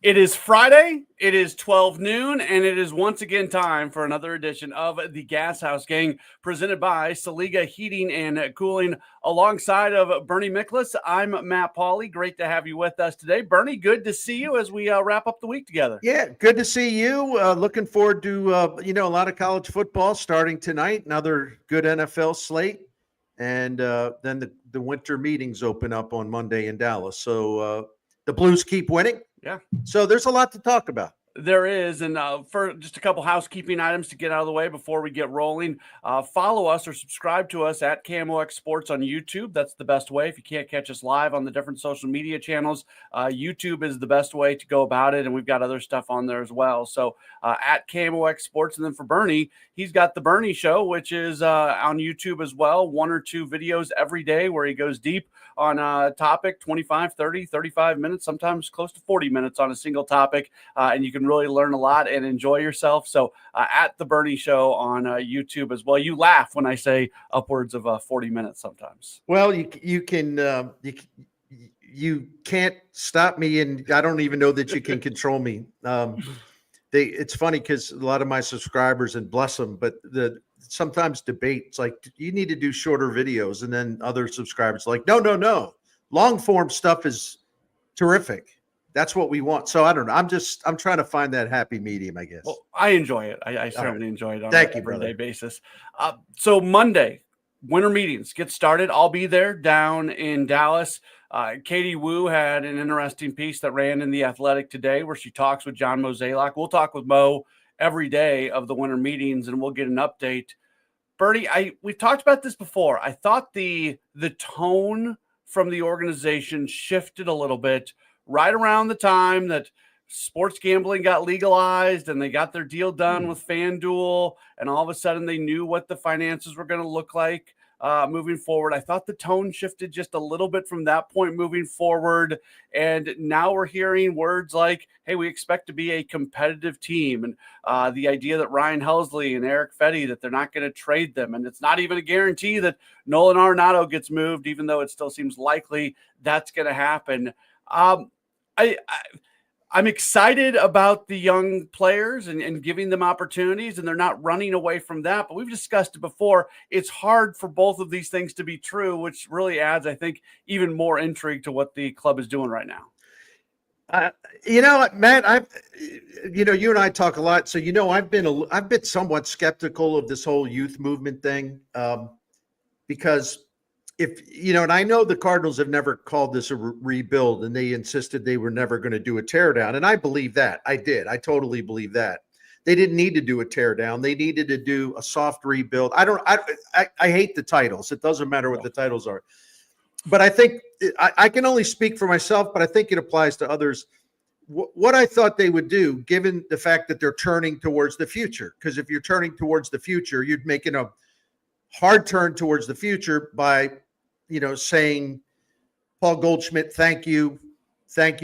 It is Friday, it is 12 noon, and it is once again time for another edition of the Gashouse Gang, presented by Saliga Heating and Cooling. Alongside of Bernie Miklasz, I'm Matt Pauley. Great to have you with us today. Bernie, good to see you as we wrap up the week together. Yeah, good to see you. Looking forward to, a lot of college football starting tonight, another good NFL slate. And then the winter meetings open up on Monday in Dallas. So the Blues keep winning. Yeah. So there's a lot to talk about. There is, and for just a couple housekeeping items to get out of the way before we get rolling, follow us or subscribe to us at KMOX Sports on YouTube. That's the best way. If you can't catch us live on the different social media channels, YouTube is the best way to go about it, and we've got other stuff on there as well. So at KMOX Sports, and then for Bernie, he's got the Bernie Show, which is on YouTube as well, 1 or 2 videos every day where he goes deep on a topic, 25, 30, 35 minutes, sometimes close to 40 minutes on a single topic, and you can really learn a lot and enjoy yourself. So at the Bernie Show on YouTube as well. You laugh when I say upwards of 40 minutes sometimes. Well, you can't stop me, and I don't even know that you can control me. It's funny because a lot of my subscribers, and bless them, but sometimes debate, it's like, you need to do shorter videos, and then other subscribers are like, no, long form stuff is terrific. That's what we want. So I don't know. I'm trying to find that happy medium, I guess. Well, I enjoy it. I certainly enjoy it on an everyday basis. So Monday, winter meetings get started. I'll be there down in Dallas. Katie Wu had an interesting piece that ran in The Athletic today where she talks with John Mozeliak. We'll talk with Mo every day of the winter meetings, and we'll get an update. Bernie, we've talked about this before. I thought the tone from the organization shifted a little bit right around the time that sports gambling got legalized and they got their deal done with FanDuel, and all of a sudden they knew what the finances were going to look like moving forward. I thought the tone shifted just a little bit from that point moving forward, and now we're hearing words like, hey, we expect to be a competitive team, and the idea that Ryan Helsley and Eric Fetty, that they're not going to trade them, and it's not even a guarantee that Nolan Arenado gets moved, even though it still seems likely that's going to happen. I'm excited about the young players and giving them opportunities, and they're not running away from that. But we've discussed it before. It's hard for both of these things to be true, which really adds, I think, even more intrigue to what the club is doing right now. Matt, you and I talk a lot. So, I've been somewhat skeptical of this whole youth movement thing because and I know the Cardinals have never called this a rebuild, and they insisted they were never going to do a teardown. And I believe that. I totally believe that. They didn't need to do a teardown. They needed to do a soft rebuild. I hate the titles. It doesn't matter what the titles are. But I think I can only speak for myself, but I think it applies to others. What I thought they would do, given the fact that they're turning towards the future, because if you're turning towards the future, you're making a hard turn towards the future by saying, Paul Goldschmidt, thank you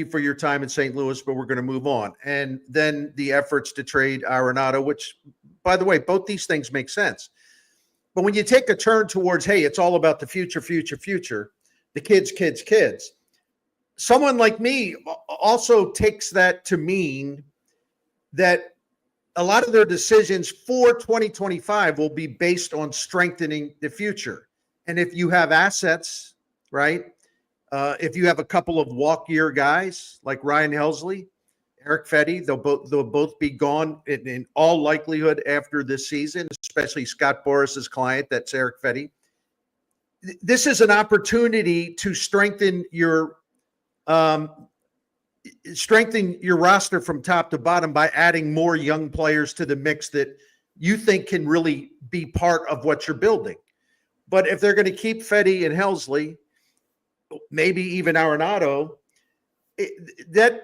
for your time in St. Louis, but we're going to move on. And then the efforts to trade Arenado, which, by the way, both these things make sense. But when you take a turn towards, hey, it's all about the future, the kids, someone like me also takes that to mean that a lot of their decisions for 2025 will be based on strengthening the future. And if you have assets, right, if you have a couple of walk-year guys like Ryan Helsley, Eric Fetty, they'll both be gone in all likelihood after this season, especially Scott Boris's client, that's Eric Fetty. This is an opportunity to strengthen your roster from top to bottom by adding more young players to the mix that you think can really be part of what you're building. But if they're going to keep Fetty and Helsley, maybe even Arenado, they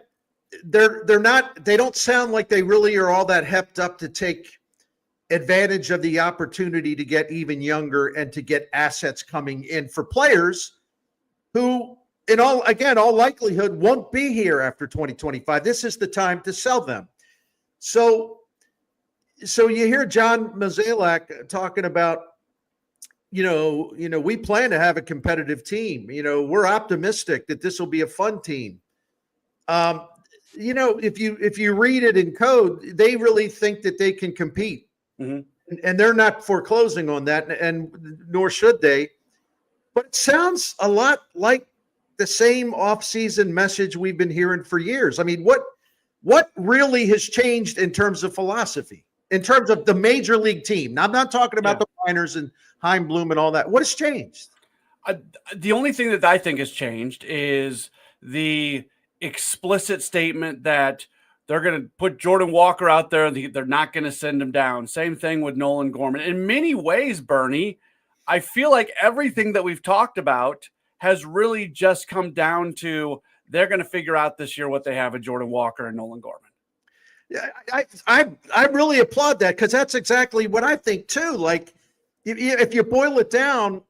don't sound like they really are all that hepped up to take advantage of the opportunity to get even younger and to get assets coming in for players who, in all likelihood, won't be here after 2025. This is the time to sell them. So you hear John Mozeliak talking about, we plan to have a competitive team. We're optimistic that this will be a fun team. if you read it in code, they really think that they can compete, and they're not foreclosing on that, and nor should they. But it sounds a lot like the same offseason message we've been hearing for years. I mean, what really has changed in terms of philosophy, in terms of the major league team? Now, I'm not talking about the minors and Heimblum and all that. What has changed? The only thing that I think has changed is the explicit statement that they're going to put Jordan Walker out there and they're not going to send him down. Same thing with Nolan Gorman. In many ways, Bernie, I feel like everything that we've talked about has really just come down to they're going to figure out this year what they have in Jordan Walker and Nolan Gorman. Yeah, I really applaud that, because that's exactly what I think too. Like, if you boil it down,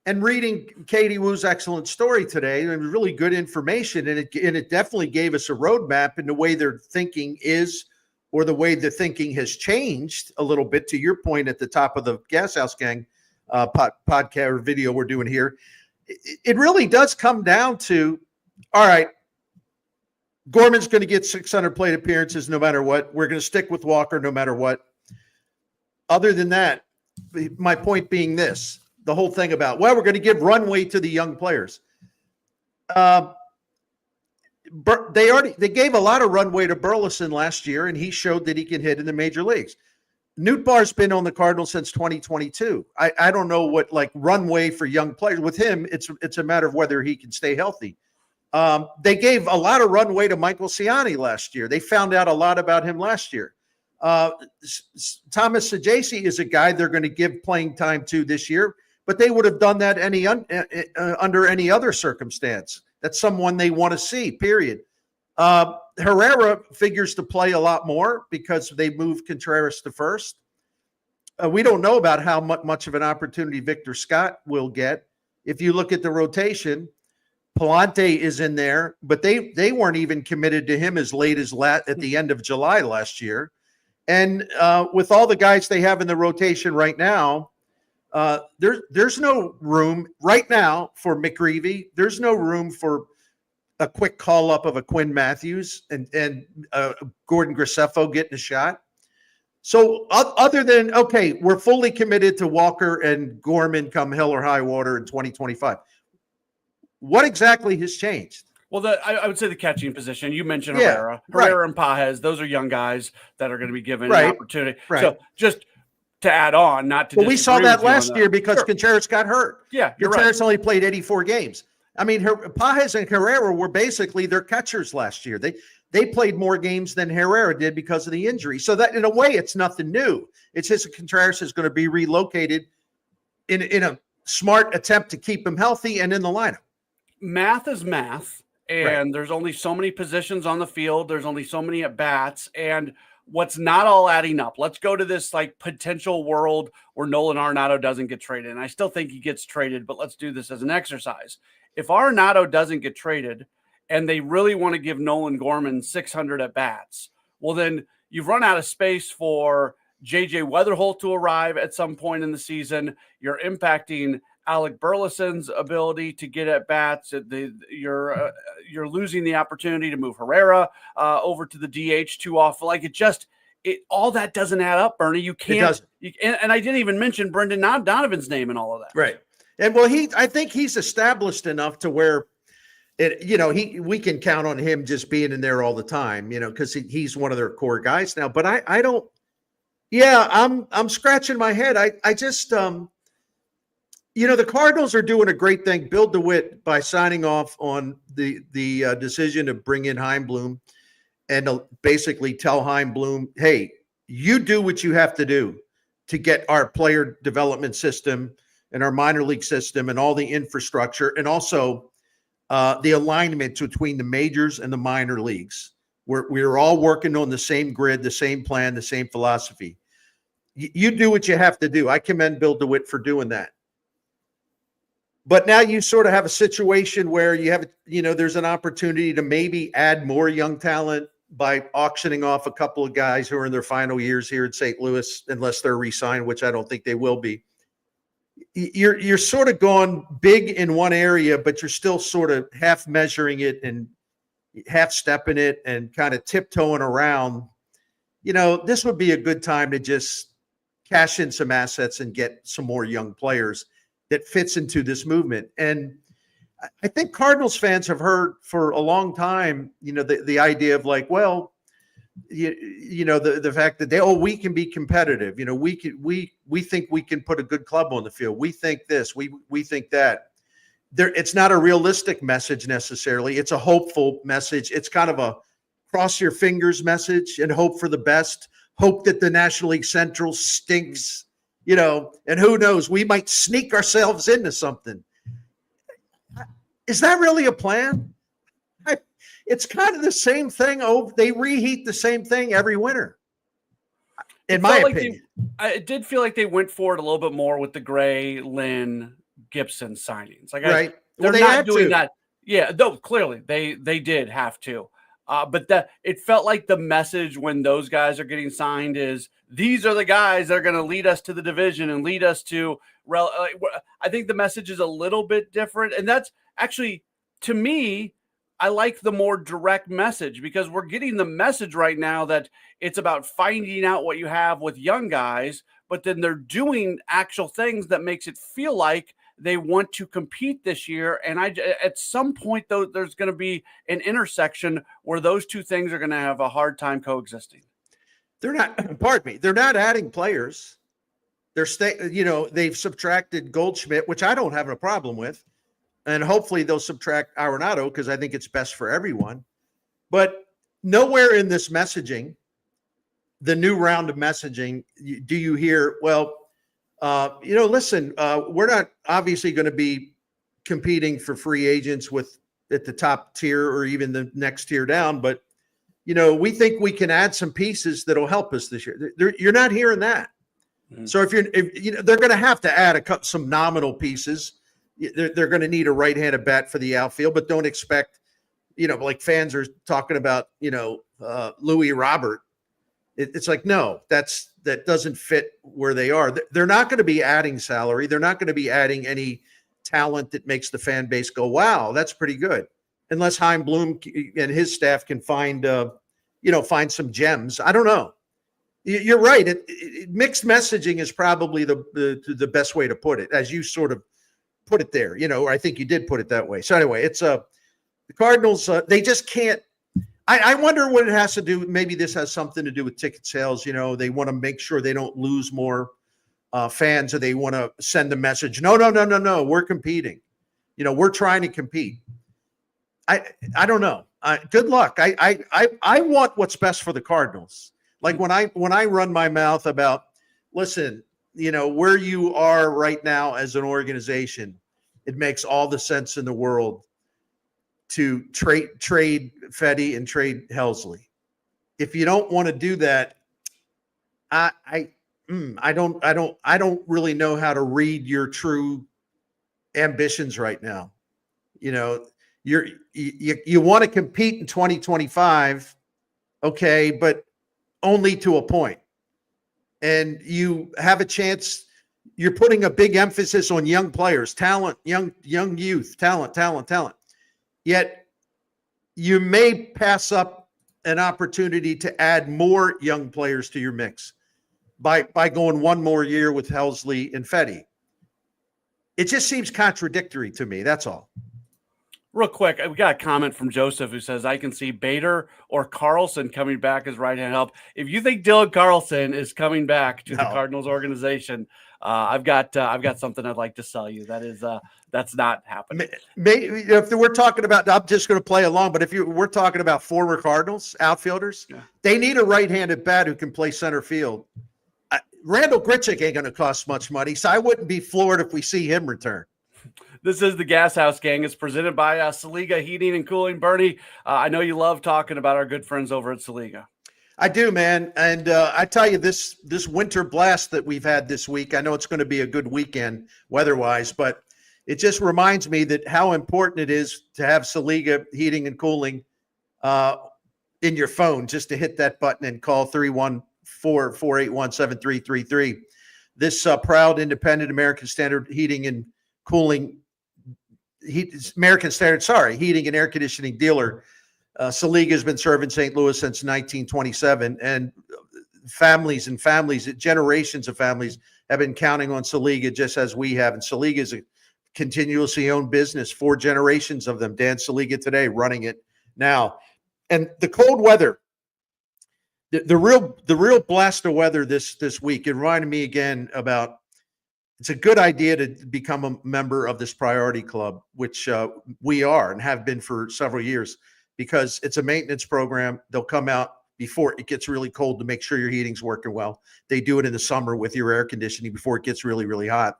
and reading Katie Woo's excellent story today, and really good information, and it definitely gave us a roadmap in the way their thinking is, or the way the thinking has changed a little bit. To your point at the top of the Gashouse Gang podcast or video we're doing here, it really does come down to, all right, Gorman's going to get 600 plate appearances no matter what. We're going to stick with Walker no matter what. Other than that, my point being this. The whole thing about, well, we're going to give runway to the young players. They gave a lot of runway to Burleson last year, and he showed that he can hit in the major leagues. Nootbaar's been on the Cardinals since 2022. I don't know what runway for young players. With him, it's a matter of whether he can stay healthy. They gave a lot of runway to Michael Ciani last year. They found out a lot about him last year. Thomas Saggese is a guy they're going to give playing time to this year, but they would have done that under any other circumstance. That's someone they want to see, period. Herrera figures to play a lot more because they moved Contreras to first. We don't know about how much of an opportunity Victor Scott will get. If you look at the rotation, Palante is in there, but they weren't even committed to him as late as at the end of July last year. And with all the guys they have in the rotation right now, there's no room right now for McGreevy. There's no room for a quick call up of a Quinn Matthews and Gordon Graceffo getting a shot. So other than, okay, we're fully committed to Walker and Gorman come hell or high water in 2025. What exactly has changed? Well, I would say the catching position. You mentioned Herrera. Herrera and Pajes, those are young guys that are going to be given an opportunity. Right. So just to add on, not to. Well, we saw that last year because Contreras got hurt. Yeah, Contreras only played 84 games. I mean, Pajes and Herrera were basically their catchers last year. They played more games than Herrera did because of the injury. So that, in a way, it's nothing new. It's just that Contreras is going to be relocated in a smart attempt to keep him healthy and in the lineup. Math is math, and there's only so many positions on the field. There's only so many at bats, and what's not all adding up. Let's go to this potential world where Nolan Arenado doesn't get traded. And I still think he gets traded, but let's do this as an exercise. If Arenado doesn't get traded and they really want to give Nolan Gorman 600 at bats, well, then you've run out of space for JJ Weatherholt to arrive at some point in the season. You're impacting Alec Burleson's ability to get at bats. You're losing the opportunity to move Herrera over to the DH too often. All that doesn't add up, Bernie. You can't. And I didn't even mention Brendan Donovan's name in all of that. Right. And I think he's established enough to where we can count on him just being in there all the time, because he's one of their core guys now. But I don't. Yeah, I'm scratching my head. I just the Cardinals are doing a great thing. Bill DeWitt, by signing off on the decision to bring in Heimblum and to basically tell Heimblum, hey, you do what you have to do to get our player development system and our minor league system and all the infrastructure, and also the alignment between the majors and the minor leagues. We're all working on the same grid, the same plan, the same philosophy. You do what you have to do. I commend Bill DeWitt for doing that. But now you sort of have a situation where you have, there's an opportunity to maybe add more young talent by auctioning off a couple of guys who are in their final years here in St. Louis, unless they're re-signed, which I don't think they will be. You're sort of going big in one area, but you're still sort of half measuring it and half stepping it and kind of tiptoeing around, this would be a good time to just cash in some assets and get some more young players that fits into this movement. And I think Cardinals fans have heard for a long time, the idea of like, well, the fact that we can be competitive. We think we can put a good club on the field. We think this, we think that. It's not a realistic message necessarily. It's a hopeful message. It's kind of a cross your fingers message and hope for the best. Hope that the National League Central stinks, and who knows, we might sneak ourselves into something. Is that really a plan? It's kind of the same thing. Oh, they reheat the same thing every winter, in my opinion. It did feel like they went for it a little bit more with the Gray, Lynn, Gibson signings. Like, right. They're not doing that. Yeah, though clearly they did have to. But it felt like the message when those guys are getting signed is these are the guys that are going to lead us to the division and lead us to. I think the message is a little bit different, and that's actually, to me, I like the more direct message because we're getting the message right now that it's about finding out what you have with young guys, but then they're doing actual things that makes it feel like they want to compete this year. And at some point, though, there's going to be an intersection where those two things are going to have a hard time coexisting. They're not, pardon me, they're not adding players. They've subtracted Goldschmidt, which I don't have a problem with. And hopefully they'll subtract Arenado because I think it's best for everyone. But nowhere in this messaging, the new round of messaging, do you hear, well, listen, we're not obviously going to be competing for free agents at the top tier or even the next tier down, but we think we can add some pieces that'll help us this year. You're not hearing that. Mm-hmm. So if they're going to have to add some nominal pieces. They're going to need a right-handed bat for the outfield, but don't expect, like fans are talking about, Louis Robert. It's like, no, that doesn't fit where they are. They're not going to be adding salary. They're not going to be adding any talent that makes the fan base go, wow, that's pretty good. Unless Chaim Bloom and his staff can find some gems. I don't know. You're right. Mixed messaging is probably the best way to put it, as you sort of put it there, I think you did put it that way. So anyway, it's the Cardinals, they just can't. I wonder what it has to do. Maybe this has something to do with ticket sales. They want to make sure they don't lose more fans, or they want to send a message. No, we're competing. We're trying to compete. I don't know. Good luck. I want what's best for the Cardinals. Like when I run my mouth about, listen, where you are right now as an organization, it makes all the sense in the world to trade Fedde and trade Helsley. If you don't want to do that, I don't really know how to read your true ambitions right now. You want to compete in 2025, okay, but only to a point. And you have a chance. You're putting a big emphasis on young players, talent, young youth, talent. Yet you may pass up an opportunity to add more young players to your mix by going one more year with Helsley and Fedde. It just seems contradictory to me. That's all. Real quick, we got a comment from Joseph who says, I can see Bader or Carlson coming back as right-hand help. If you think Dylan Carlson is coming back to the Cardinals organization, I've got something I'd like to sell you. That's not happening. Maybe if we're talking about, I'm just going to play along, but we're talking about former Cardinals outfielders, they need a right-handed bat who can play center field. Randall Grichuk ain't going to cost much money, so I wouldn't be floored if we see him return. This is the Gashouse Gang. It's presented by Saliga Heating and Cooling. Bernie, I know you love talking about our good friends over at Saliga. I do, man. And I tell you, this winter blast that we've had this week, I know it's going to be a good weekend weather-wise, but it just reminds me that how important it is to have Saliga Heating and Cooling in your phone, just to hit that button and call 314-481-7333. This proud independent American Standard Heating and Cooling heating and air conditioning dealer Saliga has been serving St. Louis since 1927, and families and families, generations of families have been counting on Saliga just as we have. And Saliga is a continuously owned business, 4 generations of them. Dan Saliga today running it now. And the cold weather, the real blast of weather this week, it reminded me again about it's a good idea to become a member of this priority club, which we are and have been for several years, because it's a maintenance program. They'll come out before it gets really cold to make sure your heating's working well. They do it in the summer with your air conditioning before it gets really, really hot.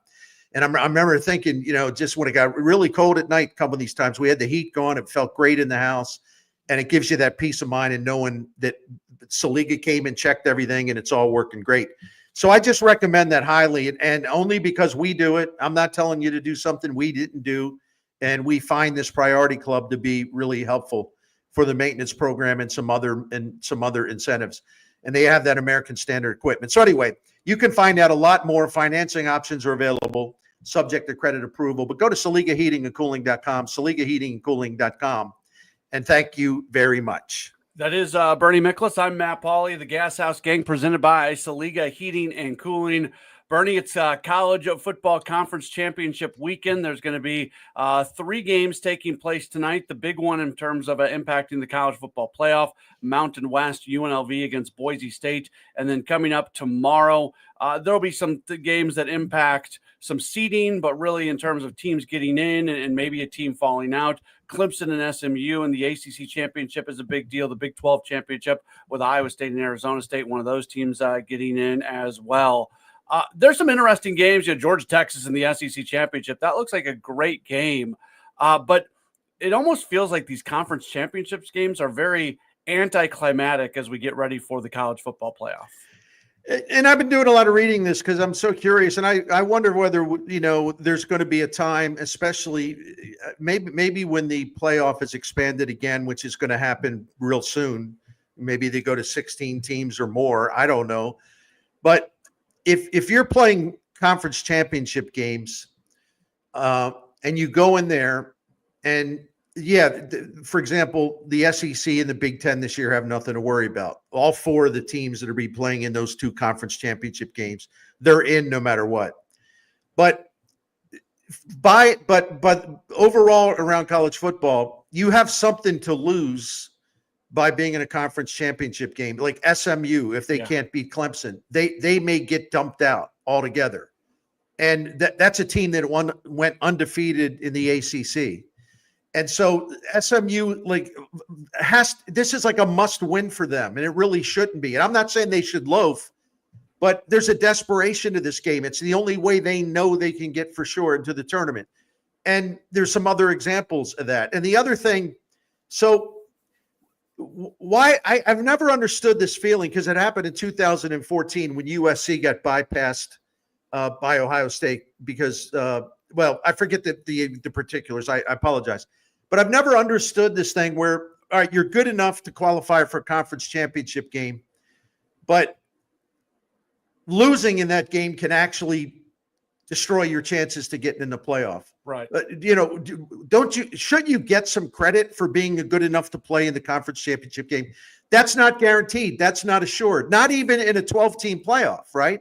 And I remember thinking, just when it got really cold at night, a couple of these times, we had the heat going. It felt great in the house. And it gives you that peace of mind and knowing that Saliga came and checked everything and it's all working great. So I just recommend that highly, and only because we do it. I'm not telling you to do something we didn't do. And we find this priority club to be really helpful for the maintenance program and some other incentives. And they have that American Standard equipment. So anyway, you can find out a lot more. Financing options are available, subject to credit approval. But go to SaligaHeatingandCooling.com, SaligaHeatingandCooling.com. And thank you very much. That is Bernie Miklasz. I'm Matt Pauley, the Gashouse Gang, presented by Saliga Heating and Cooling. Bernie, it's college football conference championship weekend. There's going to be 3 games taking place tonight. The big one in terms of impacting the college football playoff, Mountain West UNLV against Boise State. And then coming up tomorrow, there'll be some games that impact some seeding, but really in terms of teams getting in and maybe a team falling out. Clemson and SMU and the ACC championship is a big deal. The Big 12 championship with Iowa State and Arizona State, one of those teams getting in as well. There's some interesting games. Georgia, Texas in the SEC championship. That looks like a great game. But it almost feels like these conference championships games are very anticlimactic as we get ready for the college football playoff. And I've been doing a lot of reading this because I'm so curious. And I wonder whether, there's going to be a time, especially maybe when the playoff is expanded again, which is going to happen real soon. Maybe they go to 16 teams or more. I don't know. But if you're playing conference championship games and you go in there and for example, the SEC and the Big Ten this year have nothing to worry about. All 4 of the teams that are be playing in those 2 conference championship games, they're in no matter what. But overall around college football, you have something to lose by being in a conference championship game. Like SMU, if they can't beat Clemson, they may get dumped out altogether. And that's a team that went undefeated in the ACC. And so SMU this is like a must win for them, and it really shouldn't be. And I'm not saying they should loaf, but there's a desperation to this game. It's the only way they know they can get for sure into the tournament. And there's some other examples of that. And the other thing, so why I've never understood this feeling, because it happened in 2014 when USC got bypassed by Ohio State because, I forget the particulars. I apologize. But I've never understood this thing where, all right, you're good enough to qualify for a conference championship game, but losing in that game can destroy your chances to getting in the playoff. Right. Should you get some credit for being good enough to play in the conference championship game? That's not guaranteed. That's not assured. Not even in a 12-team playoff, right?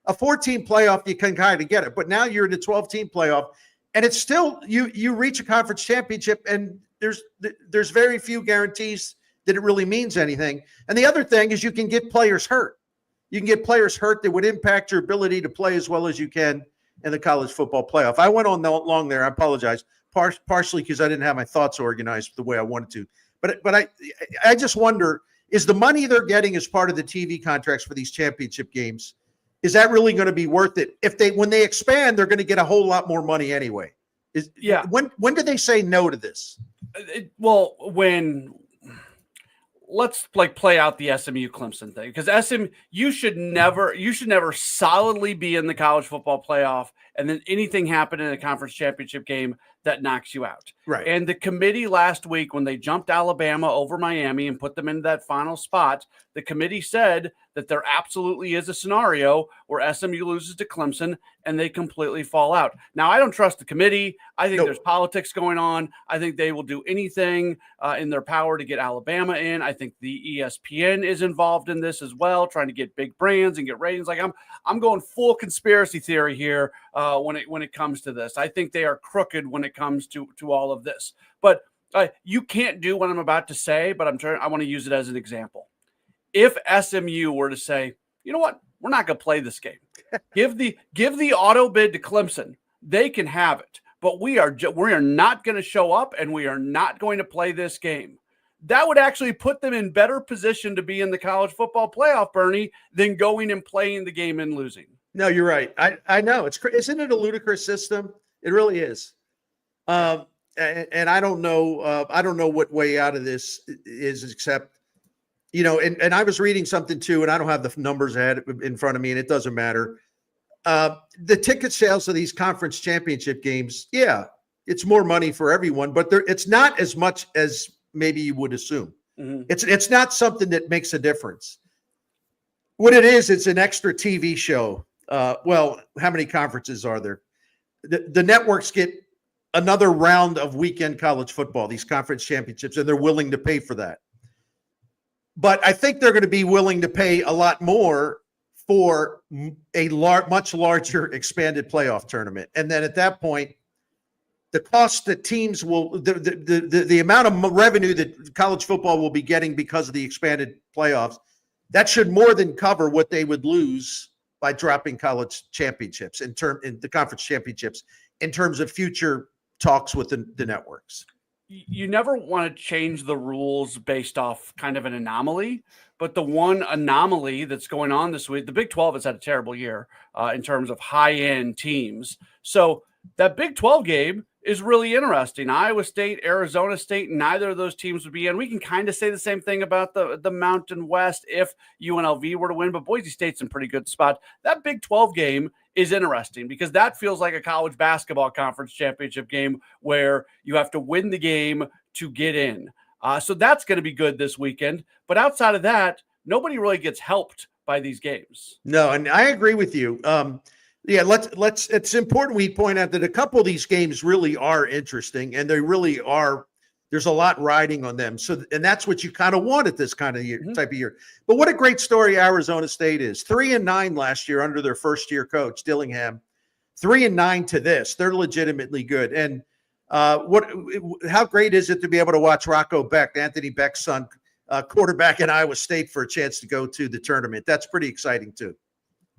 A 14 playoff, you can kind of get it, but now you're in a 12-team playoff, and it's still you reach a conference championship, and there's very few guarantees that it really means anything. And the other thing is you can get players hurt. You can get players hurt that would impact your ability to play as well as you can in the college football playoff. I went on long there. I apologize, partially because I didn't have my thoughts organized the way I wanted to. But I just wonder, is the money they're getting as part of the TV contracts for these championship games, is that really going to be worth it? When they expand, they're going to get a whole lot more money anyway. When do they say no to this? Let's play out the SMU Clemson thing, because SMU, you should never solidly be in the college football playoff, and then anything happen in a conference championship game that knocks you out. Right. And the committee last week, when they jumped Alabama over Miami and put them into that final spot, the committee said that there absolutely is a scenario where SMU loses to Clemson and they completely fall out. Now, I don't trust the committee. I think there's politics going on. I think they will do anything in their power to get Alabama in. I think the ESPN is involved in this as well, trying to get big brands and get ratings. Like I'm going full conspiracy theory here when it comes to this. I think they are crooked when it comes to all of this. But you can't do what I'm about to say, but I want to use it as an example. If SMU were to say, you know what, we're not going to play this game. Give the auto bid to Clemson. They can have it, but we are not going to show up and we are not going to play this game. That would actually put them in better position to be in the college football playoff, Bernie, than going and playing the game and losing. No, you're right. I know isn't it a ludicrous system? It really is. And I don't know what way out of this is, except, and I was reading something too, and I don't have the numbers in front of me, and it doesn't matter. The ticket sales of these conference championship games, yeah, it's more money for everyone, but it's not as much as maybe you would assume. Mm-hmm. It's not something that makes a difference. What it is, it's an extra TV show. Well, how many conferences are there? The networks get another round of weekend college football, these conference championships, and they're willing to pay for that. But I think they're going to be willing to pay a lot more for a much larger expanded playoff tournament. And then at that point, the cost that teams will, the amount of revenue that college football will be getting because of the expanded playoffs, that should more than cover what they would lose by dropping college championships in the conference championships in terms of future talks with the networks. You never want to change the rules based off kind of an anomaly, but the one anomaly that's going on this week, the Big 12 has had a terrible year in terms of high-end teams. So that Big 12 game is really interesting. Iowa State, Arizona State, neither of those teams would be in. We can kind of say the same thing about the Mountain West if UNLV were to win, but Boise State's in pretty good spot. That Big 12 game is interesting because that feels like a college basketball conference championship game where you have to win the game to get in. So that's going to be good this weekend. But outside of that, nobody really gets helped by these games. No, and I agree with you. Yeah, let's. It's important we point out that a couple of these games really are interesting, and they really are. There's a lot riding on them. So, and that's what you kind of want at this kind of year, type of year. But what a great story Arizona State is. 3-9 last year under their first-year coach Dillingham. 3-9 to this. They're legitimately good. And how great is it to be able to watch Rocco Beck, Anthony Beck's son, quarterback in Iowa State, for a chance to go to the tournament? That's pretty exciting too.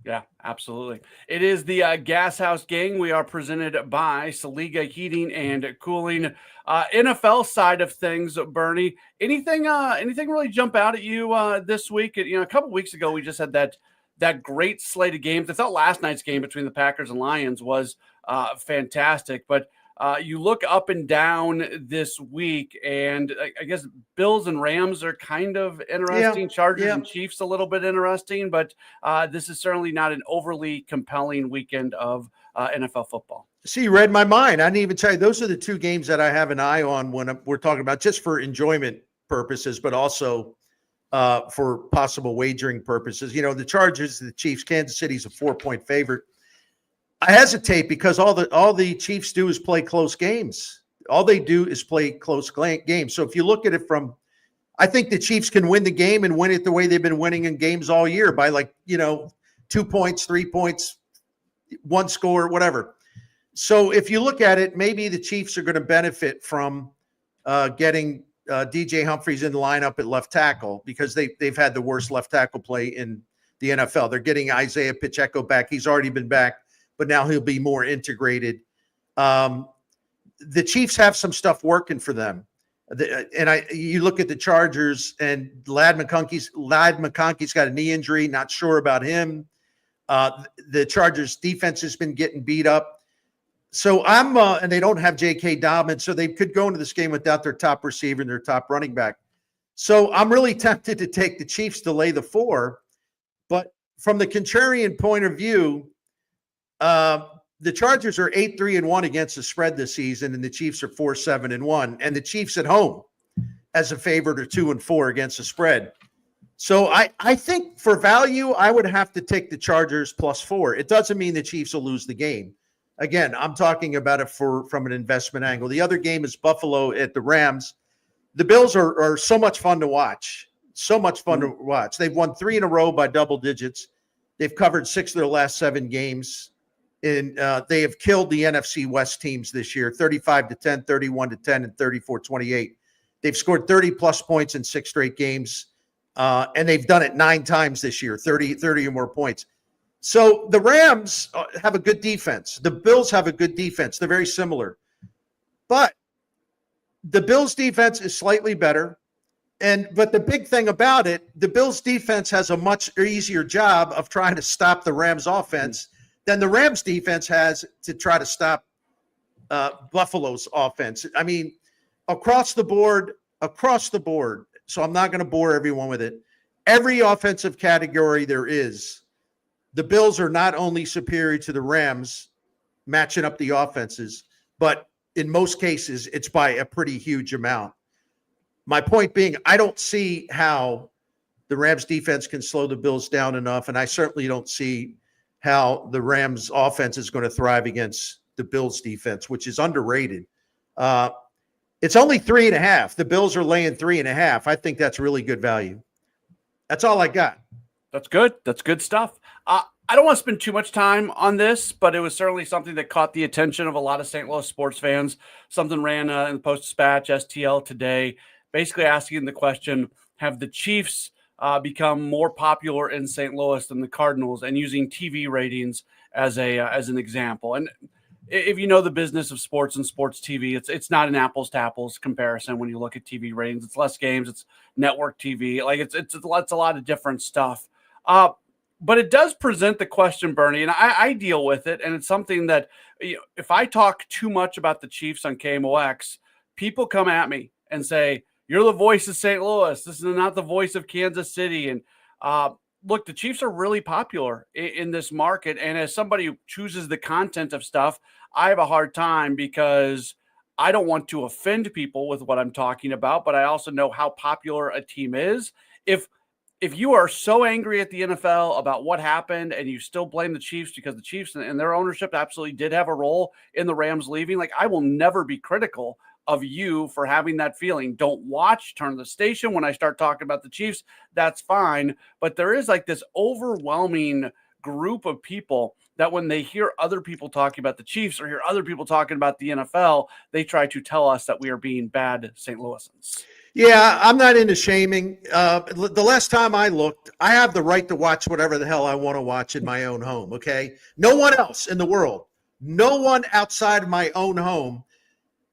Yeah, absolutely. It is the Gashouse Gang. We are presented by Saliga Heating and Cooling. NFL side of things, Bernie, anything really jump out at you this week? A couple weeks ago, we just had that great slate of games. I thought last night's game between the Packers and Lions was fantastic, but you look up and down this week, and I guess Bills and Rams are kind of interesting. Chargers and Chiefs a little bit interesting, but this is certainly not an overly compelling weekend of NFL football. See, you read my mind. I didn't even tell you. Those are the two games that I have an eye on when we're talking about, just for enjoyment purposes, but also for possible wagering purposes. The Chargers, the Chiefs, Kansas City's a 4-point favorite. I hesitate because all the Chiefs do is play close games. All they do is play close games. So if you look at it I think the Chiefs can win the game and win it the way they've been winning in games all year, by 2 points, 3 points, one score, whatever. So if you look at it, maybe the Chiefs are going to benefit from getting DJ Humphries in the lineup at left tackle, because they've had the worst left tackle play in the NFL. They're getting Isaiah Pacheco back. He's already been back, but now he'll be more integrated. The Chiefs have some stuff working for them. You look at the Chargers, and Ladd McConkey's got a knee injury. Not sure about him. The Chargers defense has been getting beat up. So and they don't have J.K. Dobbins, so they could go into this game without their top receiver and their top running back. So I'm really tempted to take the Chiefs to lay the 4. But from the contrarian point of view, the Chargers are 8-3-1 against the spread this season, and the Chiefs are 4-7-1, and the Chiefs at home as a favorite are 2-4 against the spread. So I think for value, I would have to take the Chargers +4. It doesn't mean the Chiefs will lose the game. Again, I'm talking about it from an investment angle. The other game is Buffalo at the Rams. The Bills are so much fun to watch. So much fun to watch. They've won 3 in a row by double digits. They've covered 6 of their last 7 games. And they have killed the NFC West teams this year, 35-10, 31-10, and 34-28. They've scored 30-plus points in 6 straight games. And they've done it 9 times this year, 30 or more points. So the Rams have a good defense. The Bills have a good defense. They're very similar. But the Bills' defense is slightly better. But the big thing about it, the Bills' defense has a much easier job of trying to stop the Rams' offense than the Rams' defense has to try to stop Buffalo's offense. I mean, across the board, so I'm not going to bore everyone with it. Every offensive category there is, the Bills are not only superior to the Rams matching up the offenses, but in most cases, it's by a pretty huge amount. My point being, I don't see how the Rams defense can slow the Bills down enough, and I certainly don't see how the Rams offense is going to thrive against the Bills defense, which is underrated. It's only 3.5. The Bills are laying 3.5. I think that's really good value. That's all I got. That's good. That's good stuff. I don't want to spend too much time on this, but it was certainly something that caught the attention of a lot of St. Louis sports fans. Something ran in the Post-Dispatch, STL today, basically asking the question, have the Chiefs become more popular in St. Louis than the Cardinals, and using TV ratings as an example. And if you know the business of sports and sports TV, it's not an apples to apples comparison when you look at TV ratings. It's less games, it's network TV. Like it's a lot of different stuff. But it does present the question, Bernie, and I deal with it. And it's something that, if I talk too much about the Chiefs on KMOX, people come at me and say, you're the voice of St. Louis. This is not the voice of Kansas City. And look, the Chiefs are really popular in this market. And as somebody who chooses the content of stuff, I have a hard time because I don't want to offend people with what I'm talking about, but I also know how popular a team is. If you are so angry at the NFL about what happened and you still blame the Chiefs because the Chiefs and their ownership absolutely did have a role in the Rams leaving, like, I will never be critical of you for having that feeling. Don't watch, turn the station when I start talking about the Chiefs. That's fine. But there is like this overwhelming group of people that when they hear other people talking about the Chiefs or hear other people talking about the NFL, they try to tell us that we are being bad St. Louisans. Yeah, I'm not into shaming. The last time I looked, I have the right to watch whatever the hell I want to watch in my own home, okay? No one else in the world, no one outside of my own home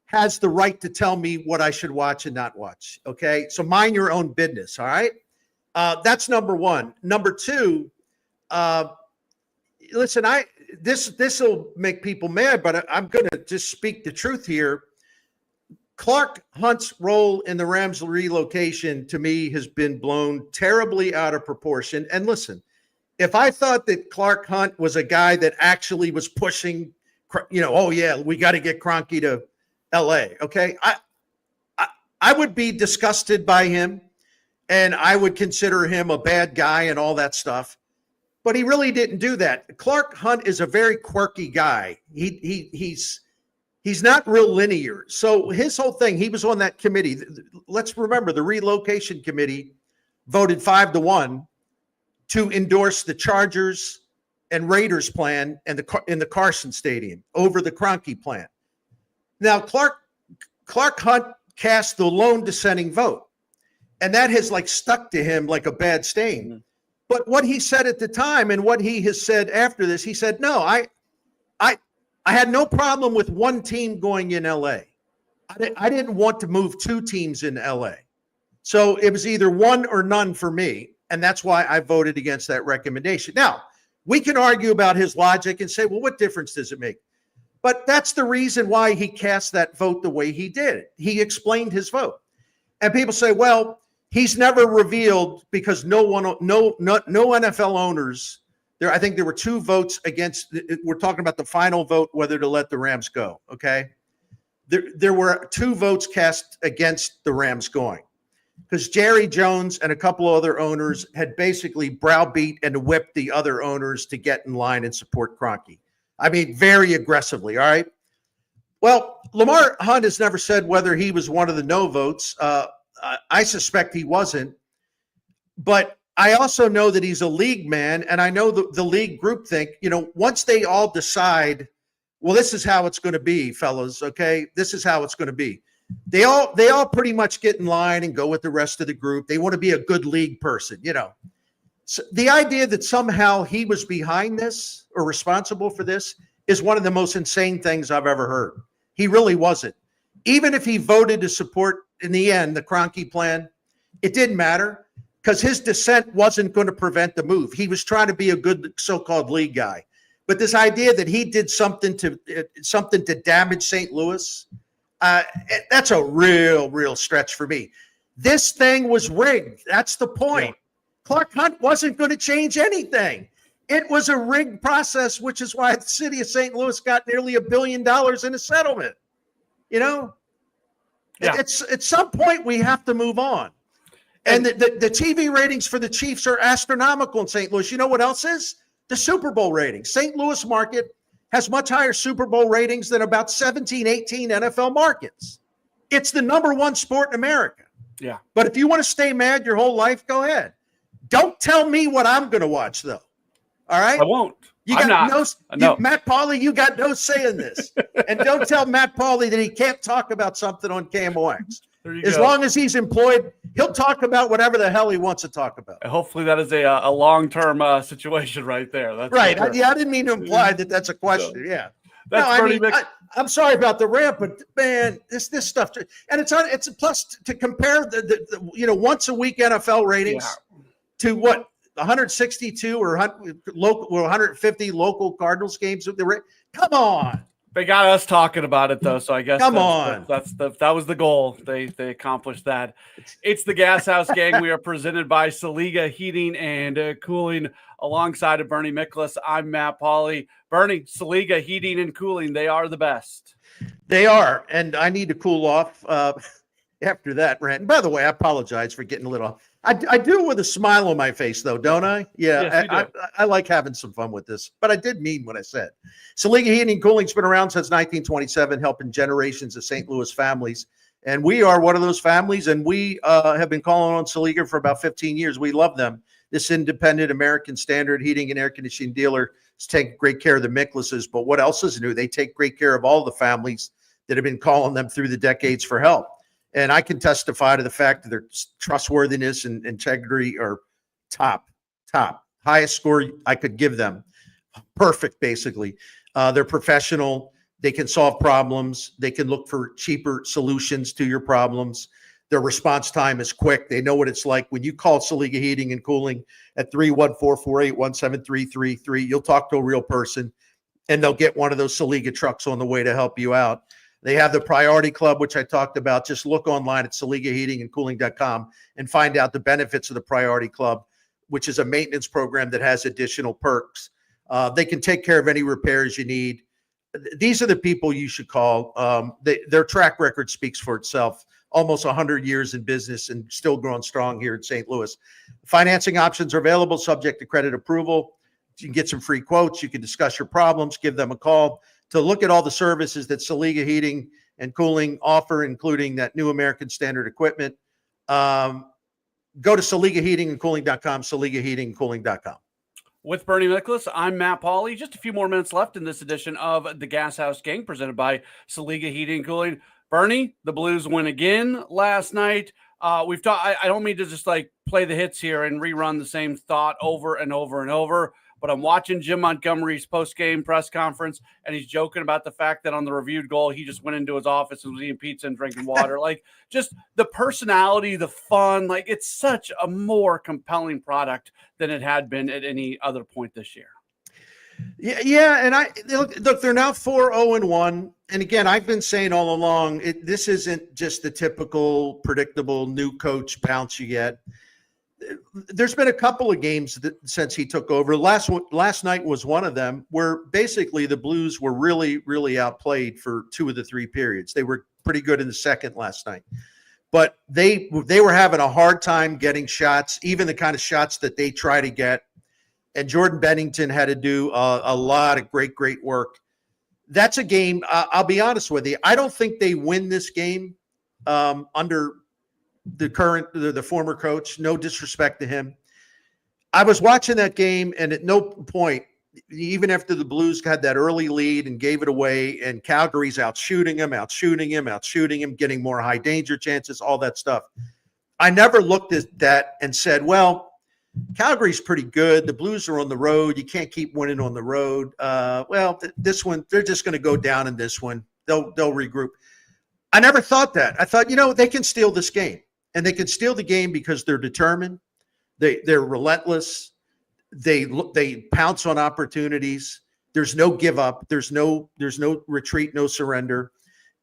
has the right to tell me what I should watch and not watch, okay? So mind your own business, all right? That's number one. Number two, listen, this will make people mad, but I'm going to just speak the truth here. Clark Hunt's role in the Rams relocation, to me, has been blown terribly out of proportion. And listen, if I thought that Clark Hunt was a guy that actually was pushing, oh yeah, we got to get Kroenke to LA, okay? I would be disgusted by him, and I would consider him a bad guy and all that stuff. But he really didn't do that. Clark Hunt is a very quirky guy. He's not real linear. So his whole thing, he was on that committee. Let's remember, the relocation committee voted 5-1 to endorse the Chargers and Raiders plan and in the Carson Stadium over the Kroenke plan. Now, Clark Hunt cast the lone dissenting vote, and that has like stuck to him like a bad stain. Mm-hmm. But what he said at the time and what he has said after this, he said, no, I had no problem with one team going in LA. I didn't want to move 2 teams in LA. So it was either one or none for me. And that's why I voted against that recommendation. Now, we can argue about his logic and say, well, what difference does it make? But that's the reason why he cast that vote the way he did. He explained his vote. And people say, well, he's never revealed, because no NFL owners I think there were 2 votes against. We're talking about the final vote, whether to let the Rams go. Okay. There were 2 votes cast against the Rams going because Jerry Jones and a couple other owners had basically browbeat and whipped the other owners to get in line and support Kroenke. I mean, very aggressively. All right. Well, Lamar Hunt has never said whether he was one of the no votes. I suspect he wasn't, but I also know that he's a league man, and I know the league group think, once they all decide, well, this is how it's going to be, fellas, okay? This is how it's going to be. They all pretty much get in line and go with the rest of the group. They want to be a good league person, So the idea that somehow he was behind this or responsible for this is one of the most insane things I've ever heard. He really wasn't. Even if he voted to support, in the end, the Kroenke plan, it didn't matter because his dissent wasn't going to prevent the move. He was trying to be a good so-called league guy. But this idea that he did something to damage St. Louis, that's a real stretch for me. This thing was rigged. That's the point. Yeah. Clark Hunt wasn't going to change anything. It was a rigged process, which is why the city of St. Louis got nearly $1 billion in a settlement. At some point we have to move on. And the TV ratings for the Chiefs are astronomical in St. Louis. You know what else is? The Super Bowl ratings. St. Louis market has much higher Super Bowl ratings than about 17, 18 NFL markets. It's the number 1 sport in America. Yeah. But if you want to stay mad your whole life, go ahead. Don't tell me what I'm going to watch, though. All right? I won't. Matt Pauley, you got no say in this. And don't tell Matt Pauley that he can't talk about something on KMOX. As long as he's employed, he'll talk about whatever the hell he wants to talk about. Hopefully that is a long-term situation right there. That's right. I didn't mean to imply that that's a question. Yeah. I'm sorry about the rant, but man, this stuff, and it's a plus to compare the once a week NFL ratings to what 162 or 150 local Cardinals games. Come on. They got us talking about it though, so I guess that was the goal. They accomplished that. It's the Gashouse Gang. We are presented by Saliga Heating and Cooling, alongside of Bernie Miklasz. I'm Matt Pauley. Bernie, Saliga Heating and Cooling, they are the best. They are, and I need to cool off after that rant. And by the way, I apologize for getting a little. I do it with a smile on my face, though, don't I? Yeah, yes, I like having some fun with this, but I did mean what I said. Saliga Heating and Cooling's been around since 1927, helping generations of St. Louis families. And we are one of those families, and we have been calling on Saliga for about 15 years. We love them. This independent American standard heating and air conditioning dealer is taking great care of the Miklashes, but what else is new? They take great care of all the families that have been calling them through the decades for help. And I can testify to the fact that their trustworthiness and integrity are top, highest score I could give them. Perfect, basically. They're professional. They can solve problems. They can look for cheaper solutions to your problems. Their response time is quick. They know what it's like. When you call Saliga Heating and Cooling at 314-481-7333, you'll talk to a real person, and they'll get one of those Saliga trucks on the way to help you out. They have the Priority Club, which I talked about. Just look online at SaligaHeatingandCooling.com and find out the benefits of the Priority Club, which is a maintenance program that has additional perks. They can take care of any repairs you need. These are the people you should call. Their track record speaks for itself. Almost 100 years in business and still growing strong here in St. Louis. Financing options are available, subject to credit approval. You can get some free quotes. You can discuss your problems, give them a call. To look at all the services that Saliga Heating and Cooling offer, including that new American Standard equipment, go to SaligaHeatingandCooling.com, SaligaHeatingandCooling.com. With Bernie Miklasz, I'm Matt Pauley. Just a few more minutes left in this edition of the Gashouse Gang, presented by Saliga Heating and Cooling. Bernie, the Blues win again last night. We've talked. I don't mean to just like play the hits here and rerun the same thought over and over and over. But I'm watching Jim Montgomery's post-game press conference, and he's joking about the fact that on the reviewed goal, he just went into his office and was eating pizza and drinking water. Like, just the personality, the fun, like, it's such a more compelling product than it had been at any other point this year. Yeah, and look, they're now 4-0-1. And again, I've been saying all along, this isn't just the typical predictable new coach bounce you get. there's been a couple of games since he took over. Last night was one of them where basically the Blues were really, really outplayed for 2 of the 3 periods. They were pretty good in the second last night, but they were having a hard time getting shots, even the kind of shots that they try to get. And Jordan Bennington had to do a lot of great work. That's a game. I'll be honest with you. I don't think they win this game under the former coach. No disrespect to him. I was watching that game, and at no point, even after the Blues had that early lead and gave it away, and Calgary's out shooting him, getting more high danger chances, all that stuff. I never looked at that and said, well, Calgary's pretty good. The Blues are on the road. You can't keep winning on the road. This one, they're just going to go down in this one. They'll regroup. I never thought that. I thought, they can steal this game. And they can steal the game because they're determined. They're relentless. They pounce on opportunities. There's no give up. There's no retreat, no surrender.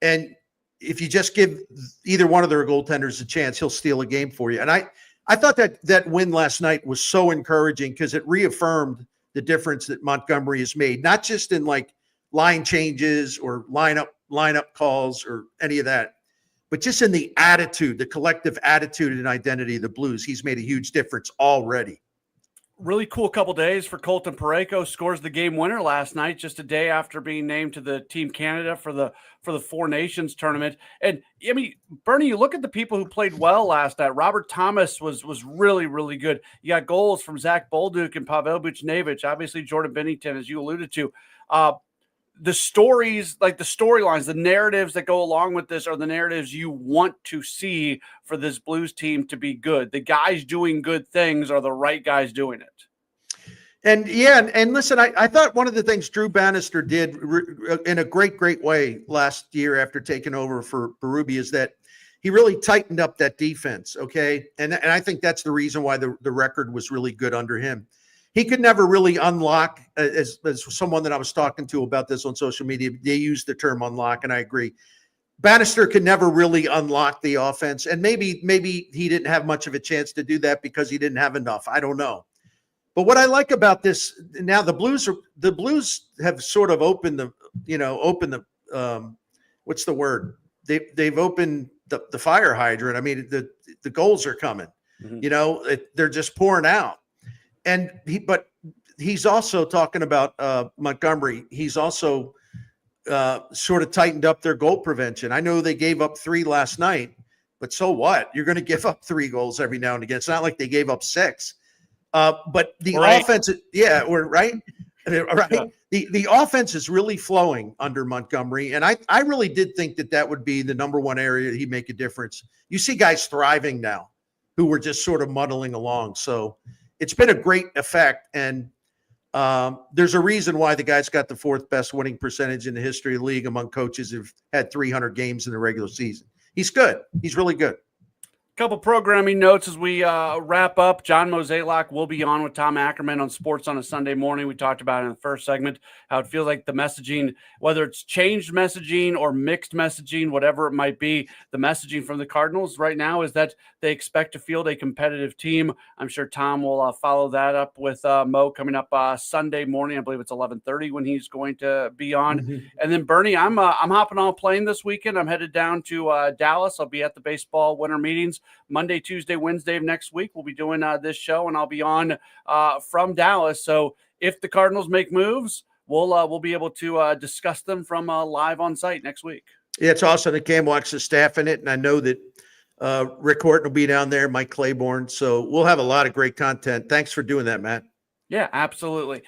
And if you just give either one of their goaltenders a chance, he'll steal a game for you. And I thought that win last night was so encouraging because it reaffirmed the difference that Montgomery has made, not just in like line changes or lineup calls or any of that, but just in the attitude, the collective attitude and identity of the Blues. He's made a huge difference already. Really cool couple days for Colton Parayko. Scores the game winner last night, just a day after being named to the Team Canada for the Four Nations tournament. And I mean, Bernie, you look at the people who played well last night. Robert Thomas was really, really good. You got goals from Zach Bolduc and Pavel Buchnevich. Obviously, Jordan Bennington, as you alluded to. The stories, like the storylines, the narratives that go along with this are the narratives you want to see for this Blues team to be good. The guys doing good things are the right guys doing it. And listen, I thought one of the things Drew Bannister did in a great way last year after taking over for Berube is that he really tightened up that defense. Okay. And I think that's the reason why the record was really good under him. He could never really unlock, as someone that I was talking to about this on social media, they use the term unlock, and I agree. Bannister could never really unlock the offense, and maybe he didn't have much of a chance to do that because he didn't have enough. I don't know. But what I like about this now, the Blues have sort of opened the what's the word? They've opened the fire hydrant. I mean, the goals are coming. Mm-hmm. They're just pouring out. And he's also talking about Montgomery. He's also sort of tightened up their goal prevention. I know they gave up 3 last night, but so what? You're going to give up 3 goals every now and again. It's not like they gave up 6. But the offense, right. The offense is really flowing under Montgomery, and I really did think that would be the number one area he'd make a difference. You see guys thriving now who were just sort of muddling along. So it's been a great effect, and there's a reason why the guy's got the 4th best winning percentage in the history of the league among coaches who've had 300 games in the regular season. He's good. He's really good. Couple programming notes as we wrap up. John Mozeliak will be on with Tom Ackerman on Sports on a Sunday Morning. We talked about it in the first segment, how it feels like the messaging, whether it's changed messaging or mixed messaging, whatever it might be, the messaging from the Cardinals right now is that they expect to field a competitive team. I'm sure Tom will follow that up with Mo coming up Sunday morning. I believe it's 11:30 when he's going to be on. Mm-hmm. And then Bernie, I'm hopping on a plane this weekend. I'm headed down to Dallas. I'll be at the baseball winter meetings. Monday, Tuesday, Wednesday of next week, we'll be doing this show, and I'll be on from Dallas. So if the Cardinals make moves, we'll be able to discuss them from live on site next week. Yeah, it's awesome. The KMOX is staffing it, and I know that Rick Horton will be down there, Mike Claiborne. So we'll have a lot of great content. Thanks for doing that, Matt. Yeah, absolutely.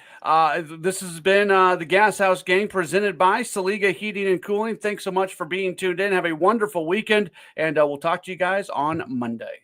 This has been the Gashouse Gang presented by Saliga Heating and Cooling. Thanks so much for being tuned in. Have a wonderful weekend, and we'll talk to you guys on Monday.